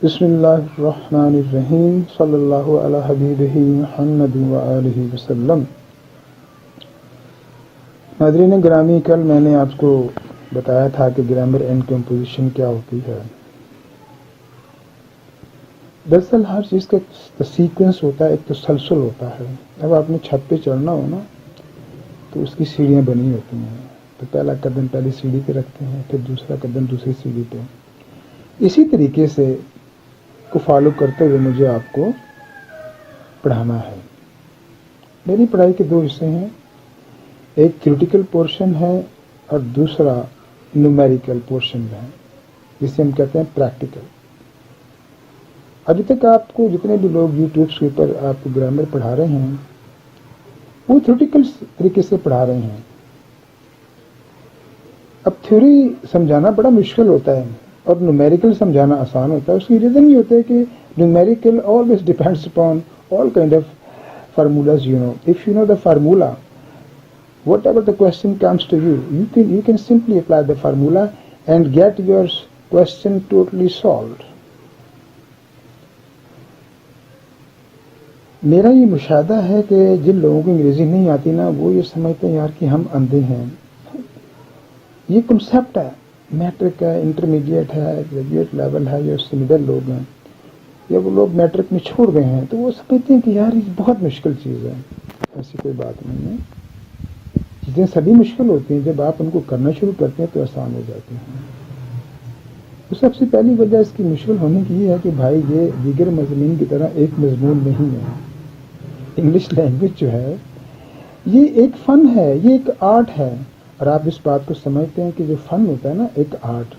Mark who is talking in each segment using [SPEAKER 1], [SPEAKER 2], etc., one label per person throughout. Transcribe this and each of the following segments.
[SPEAKER 1] بسم اللہ الرحمن الرحیم صلی اللہ علی حبیبہ محمد وآلہ وسلم۔ ناظرین گرامی، کل میں نے آپ کو بتایا تھا کہ گرامر اینڈ کمپوزیشن کیا ہوتی ہے۔ دراصل ہر چیز کا سیکوینس ہوتا ہے، ایک تسلسل ہوتا ہے۔ اب آپ نے چھت پہ چڑھنا ہو نا تو اس کی سیڑھیاں بنی ہوتی ہیں، تو پہلا قدم پہلی سیڑھی پہ رکھتے ہیں، پھر دوسرا قدم دوسری سیڑھی پہ۔ اسی طریقے سے کو فالو کرتے ہوئے مجھے آپ کو پڑھانا ہے۔ میری پڑھائی کے دو حصے ہیں، ایک تھیوریٹیکل پورشن ہے اور دوسرا نومیریکل پورشن ہے، جسے ہم کہتے ہیں پریکٹیکل۔ ابھی تک آپ کو جتنے بھی لوگ یوٹیوب کے اوپر آپ کو گرامر پڑھا رہے ہیں وہ تھیوریٹیکل طریقے سے پڑھا رہے ہیں۔ اب تھیوری سمجھانا بڑا مشکل ہوتا ہے اور نومیریکل سمجھانا آسان ہوتا ہے۔ اس کی ریزن یہ ہوتا ہے کہ numerical always depends upon all kind of formulas, you know. If you know the formula, whatever the question comes to you, you can simply apply the formula and get your question totally solved. میرا یہ مشاہدہ ہے کہ جن لوگوں کو انگریزی نہیں آتی نا وہ یہ سمجھتے ہیں یار کہ ہم اندھے ہیں۔ یہ کنسیپٹ ہے، میٹرک ہے، انٹرمیڈیٹ ہے، گریجویٹ لیول ہے، یا اس سے مڈل لوگ ہیں، یا وہ لوگ میٹرک میں چھوڑ گئے ہیں تو وہ سمجھتے ہیں کہ یار یہ بہت مشکل چیز ہے۔ ایسی کوئی بات نہیں ہے، چیزیں سبھی مشکل ہوتی ہیں، جب آپ ان کو کرنا شروع کرتے ہیں تو آسان ہو جاتی ہیں۔ تو سب سے پہلی وجہ اس کی مشکل ہونے کی یہ ہے کہ بھائی یہ دیگر مضامین کی طرح ایک مضمون نہیں ہے۔ انگلش لینگویج جو ہے یہ ایک فن ہے، یہ ایک آرٹ ہے، اور آپ اس بات کو سمجھتے ہیں کہ جو فن ہوتا ہے نا، ایک آرٹ،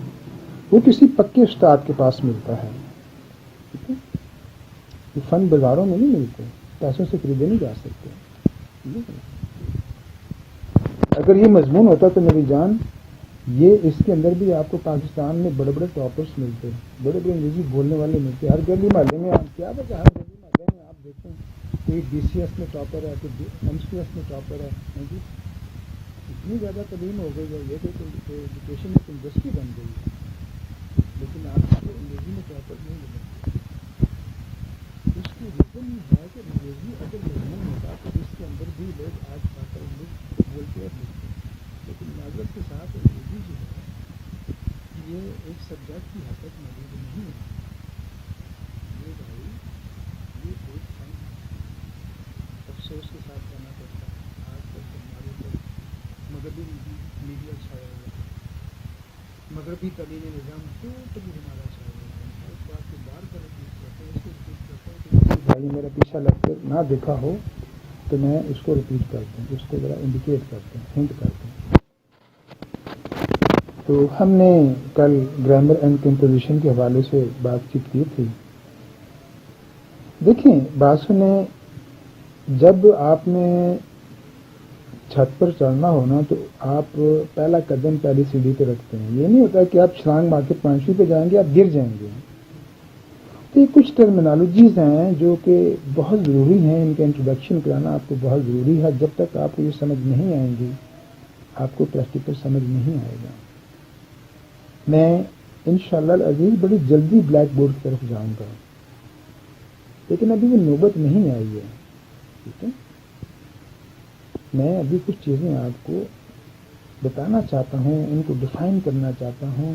[SPEAKER 1] وہ کسی پکے استاد کے پاس ملتا ہے۔ یہ فن بازاروں میں نہیں ملتے، پیسوں سے خریدے نہیں جا سکتے۔ اگر یہ مضمون ہوتا تو میری جان، یہ اس کے اندر بھی آپ کو پاکستان میں بڑے بڑے ٹاپرز ملتے، بڑے بڑے انگریزی بولنے والے ملتے۔ ہر گلی محلے میں آپ کیا بتا، ہر گلی محلے میں آپ دیکھیں کوئی ڈی سی ایس میں ٹاپر ہے، کوئی ایم سی ایس میں ٹاپر ہے۔ اتنی زیادہ تعلیم ہو گئی ہے یہ کہ ایجوکیشن ایک انڈسٹری بن گئی ہے، لیکن آپ کو انگریزی میں ٹاپر نہیں ملے۔ اس کی ریزن یہ ہے کہ انگریزی اگر مضمون ہوتا تو اس کے اندر بھی لوگ آج پاکر انگلش بولتے اور لکھتے، لیکن معذرت کے ساتھ انگریزی جو ہے یہ ایک سبجیکٹ کی حد تک موجود نہیں ہے۔ یہ بھائی یہ ایک فن افسوس کے ساتھ کہنا پڑتا ہے، آج تک ہمارے اوپر مغربی میڈیا چھایا ہوا ہے، مغربی تعلیمی نظام ٹوٹلی ہمارا چھایا ہوا ہے۔ اس بات کو بار بار ریپیٹ کرتے ہیں، اس کو ریپیٹ کرتے ہیں کہ بھائی میرا پیچھا لگ کر نہ دیکھا ہو تو میں اس کو ریپیٹ کرتا ہوں، اس کو ذرا انڈیکیٹ کرتے ہیں، ہنٹ کرتے ہیں۔ تو ہم نے کل گرامر اینڈ کمپوزیشن کے حوالے سے بات چیت کی تھی۔ دیکھیں بات سنیں، جب آپ نے چھت پر چڑھنا ہونا تو آپ پہلا قدم پہلی سیڑھی پہ رکھتے ہیں۔ یہ نہیں ہوتا کہ آپ چھلانگ مار کے پانچویں پہ جائیں گے، آپ گر جائیں گے۔ تو یہ کچھ ٹرمینالوجیز ہیں جو کہ بہت ضروری ہیں، ان کا انٹروڈکشن کرانا آپ کو بہت ضروری ہے۔ جب تک آپ کو یہ سمجھ نہیں آئیں گی آپ کو پریکٹیکل سمجھ نہیں آئے گا۔ میں انشاءاللہ العزیز بڑی جلدی بلیک بورڈ کی طرف جاؤں گا، لیکن ابھی وہ نوبت نہیں آئی ہے، ٹھیک ہے؟ میں ابھی کچھ چیزیں آپ کو بتانا چاہتا ہوں، ان کو ڈیفائن کرنا چاہتا ہوں،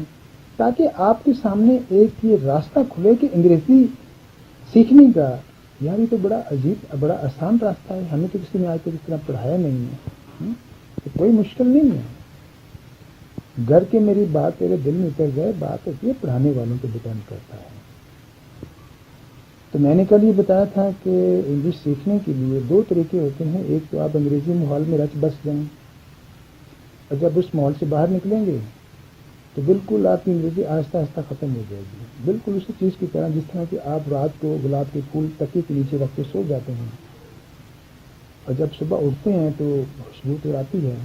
[SPEAKER 1] تاکہ آپ کے سامنے ایک یہ راستہ کھلے کہ انگریزی سیکھنے کا یار یہ تو بڑا عجیب، بڑا آسان راستہ ہے، ہمیں تو کسی نے آج تک اس طرح پڑھایا نہیں ہے، تو کوئی مشکل نہیں ہے۔ گھر کے میری بات تیرے دل میں اتر جائے، بات ہوتی ہے پڑھانے والوں پہ ڈپینڈ کرتا ہے۔ تو میں نے کل یہ بتایا تھا کہ انگلش سیکھنے کے لیے دو طریقے ہوتے ہیں، ایک تو آپ انگریزی ماحول میں رچ بس جائیں، اور جب اس ماحول سے باہر نکلیں گے تو بالکل آپ کی انگریزی آہستہ آہستہ ختم ہو جائے گی، بالکل اسی چیز کی طرح جس طرح کہ آپ رات کو گلاب کے پھول تکیے کے نیچے رکھ کے سو جاتے ہیں، اور جب صبح اٹھتے ہیں تو خوشبو تو آتی ہے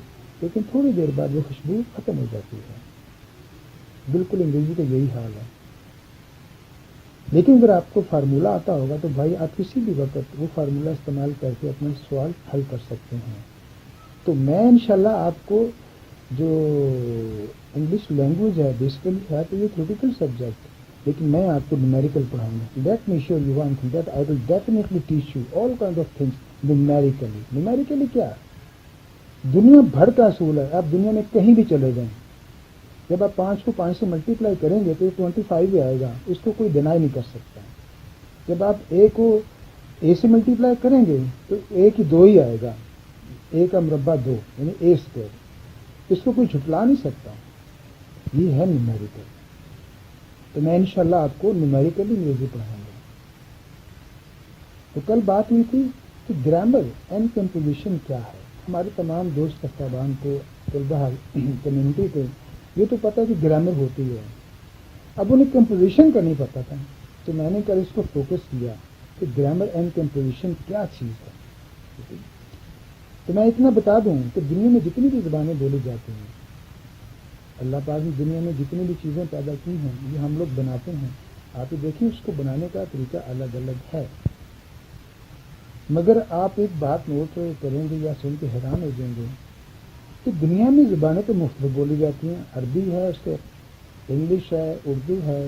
[SPEAKER 1] لیکن تھوڑی دیر بعد وہ خوشبو ختم ہو جاتی ہے۔ بالکل انگریزی کا یہی حال ہے۔ لیکن اگر آپ کو فارمولہ آتا ہوگا تو بھائی آپ کسی بھی وقت وہ فارمولہ استعمال کر کے اپنا سوال حل کر سکتے ہیں۔ تو میں انشاءاللہ آپ کو جو انگلش لینگویج ہے بیسیکلی ہے تو یہ تھیوریٹیکل سبجیکٹ، لیکن میں آپ کو نومیریکل پڑھاؤں گا. Let me sure you one thing that I will definitely teach you all kind of things numerically. Numerically کیا ہے؟ دنیا بھر کا اصول ہے. آپ دنیا میں کہیں بھی چلے جائیں, جب آپ 5 کو 5 سے ملٹیپلائی کریں گے تو 25 ہی آئے گا, اس کو کوئی ڈینائی نہیں کر سکتا. جب آپ اے کو اے سے ملٹیپلائی کریں گے تو اے کی 2 ہی آئے گا, اے کا مربع 2 یعنی اے اسکوائر, اس کو کوئی جھٹلا نہیں سکتا. یہ ہے نومیریکل. تو میں انشاءاللہ آپ کو نومیریکلی انگریزی پڑھاؤں گا. تو کل بات ہوئی تھی کہ گرامر اینڈ کمپوزیشن کیا ہے. ہمارے تمام دوست احباب کو, طلبہ کمیونٹی کو یہ تو پتہ ہے کہ گرامر ہوتی ہے. اب انہیں کمپوزیشن کا نہیں پتہ تھا, تو میں نے کل اس کو فوکس کیا کہ گرامر اینڈ کمپوزیشن کیا چیز ہے. تو میں اتنا بتا دوں کہ دنیا میں جتنی بھی زبانیں بولی جاتی ہیں, اللہ پاک نے دنیا میں جتنی بھی چیزیں پیدا کی ہیں یہ ہم لوگ بناتے ہیں. آپ دیکھیں اس کو بنانے کا طریقہ الگ الگ ہے, مگر آپ ایک بات نوٹ کریں گے یا سن کے حیران ہو جائیں گے کہ دنیا میں زبانیں تو مختلف بولی جاتی ہیں. عربی ہے, اس کے انگلش ہے, اردو ہے,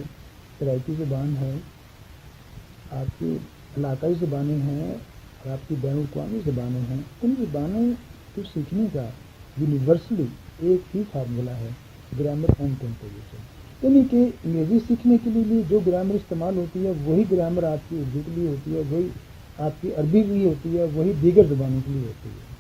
[SPEAKER 1] سرائکی زبان ہے, آپ کی علاقائی زبانیں ہیں, اور آپ کی بین الاقوامی زبانیں ہیں. ان زبانوں کو سیکھنے کا یونیورسلی ایک ہی فارمولا ہے, گرامر اینڈ کمپوزیشن. یعنی کہ انگریزی سیکھنے کے لیے جو گرامر استعمال ہوتی ہے وہی گرامر آپ کی اردو کے لیے ہوتی ہے, وہی آپ کی عربی کے لیے ہوتی ہے, وہی دیگر زبانوں کے لیے ہوتی ہے.